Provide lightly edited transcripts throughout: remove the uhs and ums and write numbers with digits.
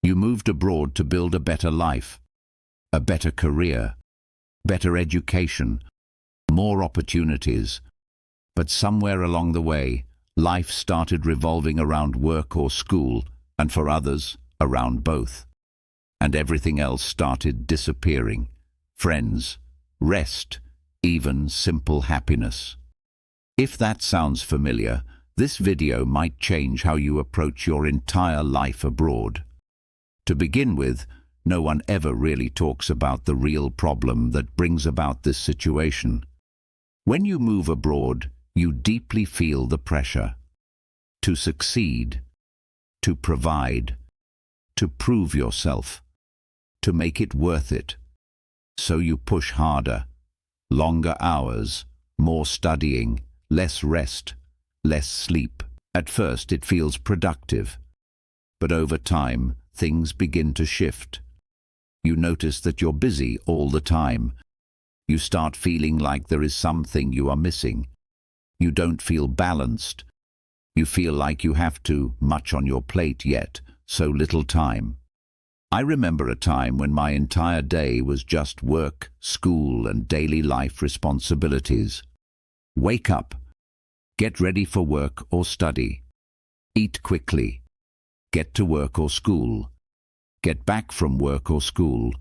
You moved abroad to build a better life, a better career, better education, more opportunities. But somewhere along the way, life started revolving around work or school, and for others, around both. And everything else started disappearing. Friends, rest, even simple happiness. If that sounds familiar, this video might change how you approach your entire life abroad. To begin with, no one ever really talks about the real problem that brings about this situation. When you move abroad, you deeply feel the pressure to succeed, to provide, to prove yourself, to make it worth it. So you push harder, longer hours, more studying, less rest, less sleep. At first it feels productive, but over time things begin to shift. You notice that you're busy all the time. You start feeling like there is something you are missing. You don't feel balanced. You feel like you have too much on your plate yet so little time. I remember a time when my entire day was just work, school, and daily life responsibilities. Wake up, get ready for work or study, eat quickly, get to work or school, get back from work or school,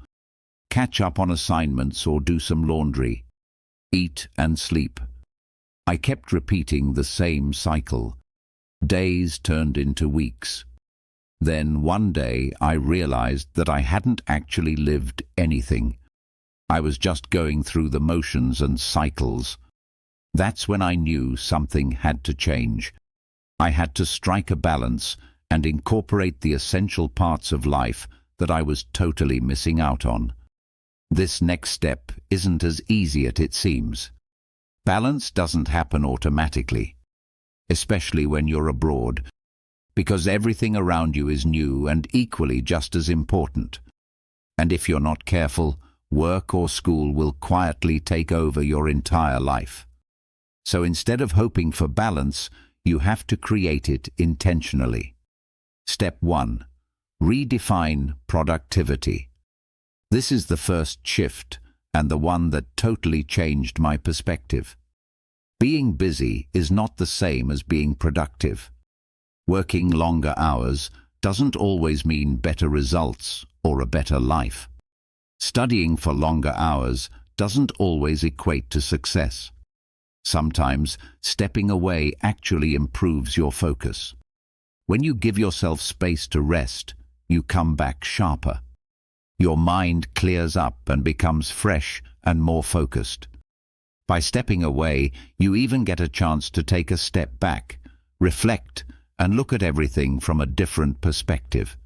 catch up on assignments or do some laundry, eat and sleep. I kept repeating the same cycle. Days turned into weeks. Then one day I realized that I hadn't actually lived anything. I was just going through the motions and cycles. That's when I knew something had to change. I had to strike a balance and incorporate the essential parts of life that I was totally missing out on. This next step isn't as easy as it seems. Balance doesn't happen automatically, especially when you're abroad, because everything around you is new and equally just as important. And if you're not careful, work or school will quietly take over your entire life. So instead of hoping for balance, you have to create it intentionally. Step 1. Redefine productivity. This is the first shift, and the one that totally changed my perspective. Being busy is not the same as being productive. Working longer hours doesn't always mean better results or a better life. Studying for longer hours doesn't always equate to success. Sometimes stepping away actually improves your focus. When you give yourself space to rest, you come back sharper. Your mind clears up and becomes fresh and more focused. By stepping away, you even get a chance to take a step back, reflect, and look at everything from a different perspective.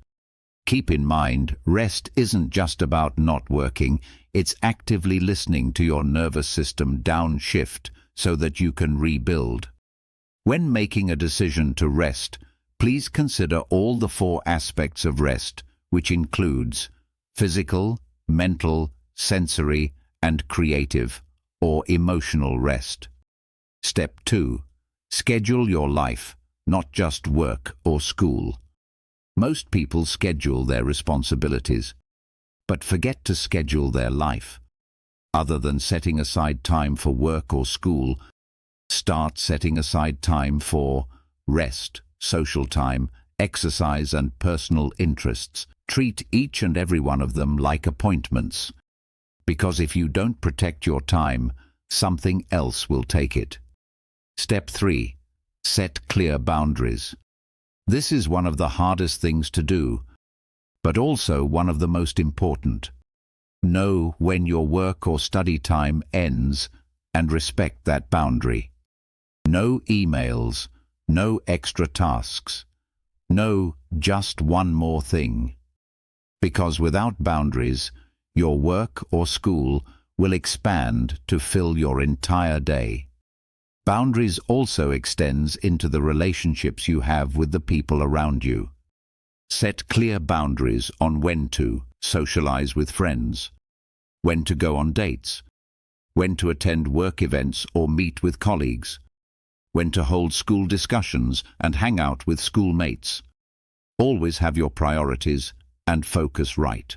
Keep in mind, rest isn't just about not working, it's actively listening to your nervous system downshift so that you can rebuild. When making a decision to rest, please consider all the 4 aspects of rest, which includes physical, mental, sensory, and creative, or emotional rest. Step 2. Schedule your life, not just work or school. Most people schedule their responsibilities, but forget to schedule their life. Other than setting aside time for work or school, start setting aside time for rest, social time, exercise, and personal interests. Treat each and every one of them like appointments. Because if you don't protect your time, something else will take it. Step 3. Set clear boundaries. This is one of the hardest things to do, but also one of the most important. Know when your work or study time ends and respect that boundary. No emails, no extra tasks, no just one more thing. Because without boundaries, your work or school will expand to fill your entire day. Boundaries also extends into the relationships you have with the people around you. Set clear boundaries on when to socialize with friends, when to go on dates, when to attend work events or meet with colleagues, when to hold school discussions and hang out with schoolmates. Always have your priorities and focus right.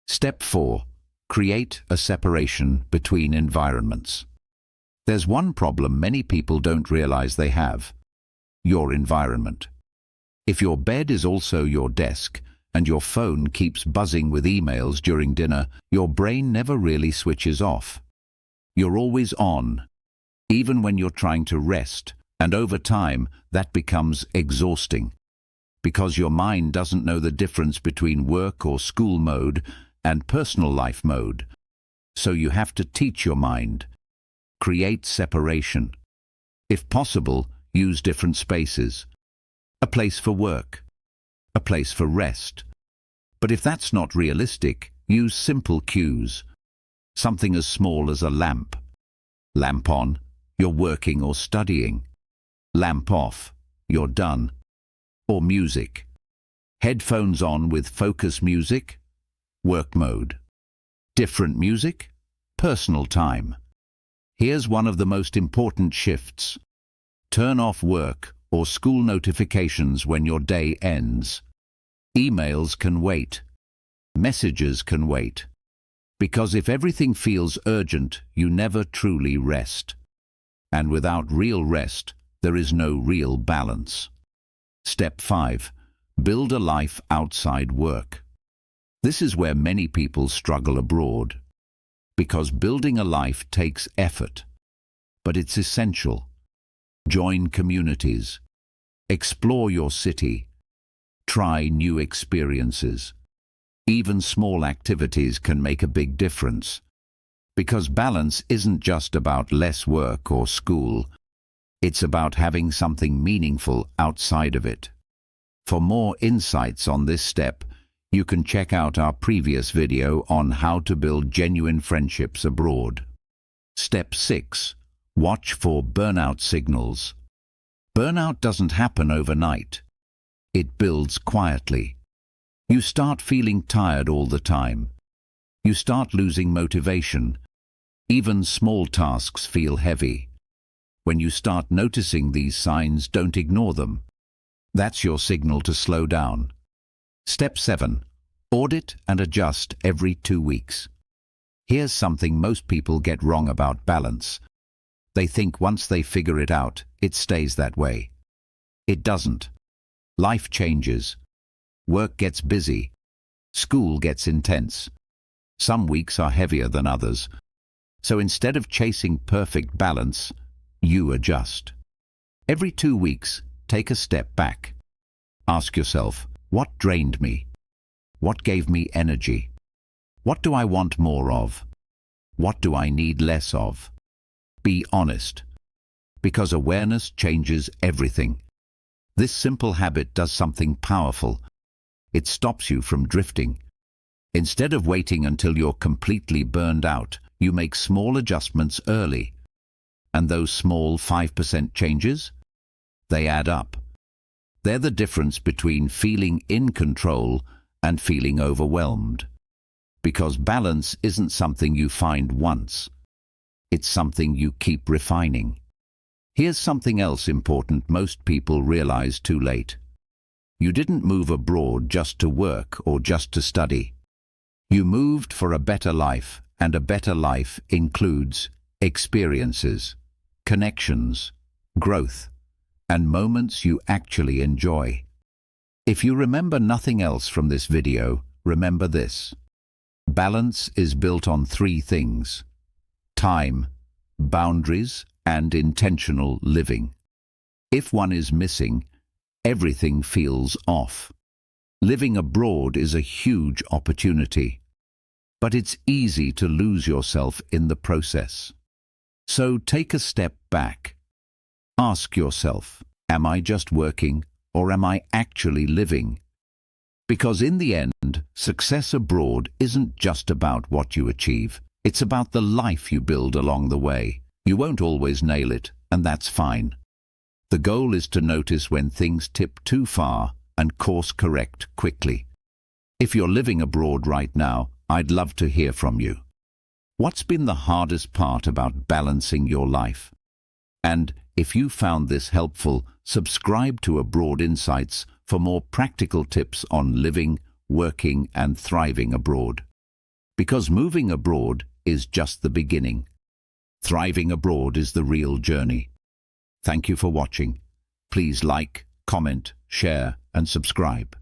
Step 4. Create a separation between environments. There's one problem many people don't realize they have: your environment. If your bed is also your desk, and your phone keeps buzzing with emails during dinner, your brain never really switches off. You're always on, even when you're trying to rest, and over time, that becomes exhausting. Because your mind doesn't know the difference between work or school mode and personal life mode. So you have to teach your mind. Create separation. If possible, use different spaces. A place for work. A place for rest. But if that's not realistic, use simple cues. Something as small as a lamp. Lamp on, you're working or studying. Lamp off, you're done. Or music. Headphones on with focus music, work mode. Different music, personal time. Here's one of the most important shifts. Turn off work or school notifications when your day ends. Emails can wait. Messages can wait. Because if everything feels urgent, you never truly rest. And without real rest, there is no real balance. Step 5. Build a life outside work. This is where many people struggle abroad. Because building a life takes effort. But it's essential. Join communities. Explore your city. Try new experiences. Even small activities can make a big difference. Because balance isn't just about less work or school. It's about having something meaningful outside of it. For more insights on this step, you can check out our previous video on how to build genuine friendships abroad. Step 6. Watch for burnout signals. Burnout doesn't happen overnight. It builds quietly. You start feeling tired all the time. You start losing motivation. Even small tasks feel heavy. When you start noticing these signs, don't ignore them. That's your signal to slow down. Step 7. Audit and adjust every 2 weeks. Here's something most people get wrong about balance. They think once they figure it out, it stays that way. It doesn't. Life changes. Work gets busy. School gets intense. Some weeks are heavier than others. So instead of chasing perfect balance, you adjust. Every 2 weeks, take a step back. Ask yourself, what drained me? What gave me energy? What do I want more of? What do I need less of? Be honest. Because awareness changes everything. This simple habit does something powerful. It stops you from drifting. Instead of waiting until you're completely burned out, you make small adjustments early. And those small 5% changes? They add up. They're the difference between feeling in control and feeling overwhelmed. Because balance isn't something you find once. It's something you keep refining. Here's something else important most people realize too late. You didn't move abroad just to work or just to study. You moved for a better life, and a better life includes experiences, connections, growth, and moments you actually enjoy. If you remember nothing else from this video, remember this. Balance is built on 3 things: time, boundaries, and intentional living. If one is missing, everything feels off. Living abroad is a huge opportunity, but it's easy to lose yourself in the process. So take a step back. Ask yourself, am I just working or am I actually living? Because in the end, success abroad isn't just about what you achieve. It's about the life you build along the way. You won't always nail it, and that's fine. The goal is to notice when things tip too far and course correct quickly. If you're living abroad right now, I'd love to hear from you. What's been the hardest part about balancing your life? And if you found this helpful, subscribe to Abroad Insights for more practical tips on living, working and thriving abroad. Because moving abroad is just the beginning. Thriving abroad is the real journey. Thank you for watching. Please like, comment, share and subscribe.